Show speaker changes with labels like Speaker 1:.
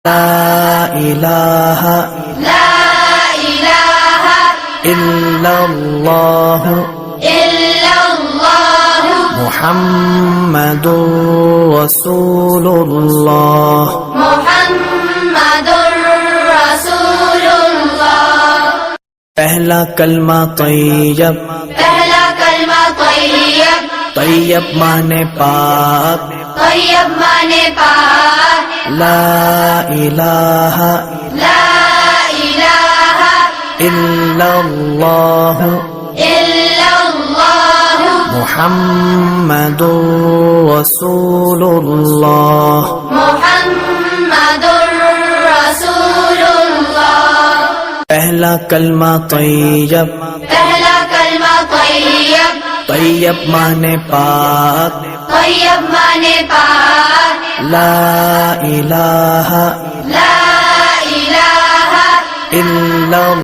Speaker 1: لا إله إلا الله محمد رسول الله پہلا کلمہ طیب طیب مانے پاک لا الہ الا اللہ محمد رسول اللہ پہلا کلمہ طیب طیب مانے پاک لا الہ الا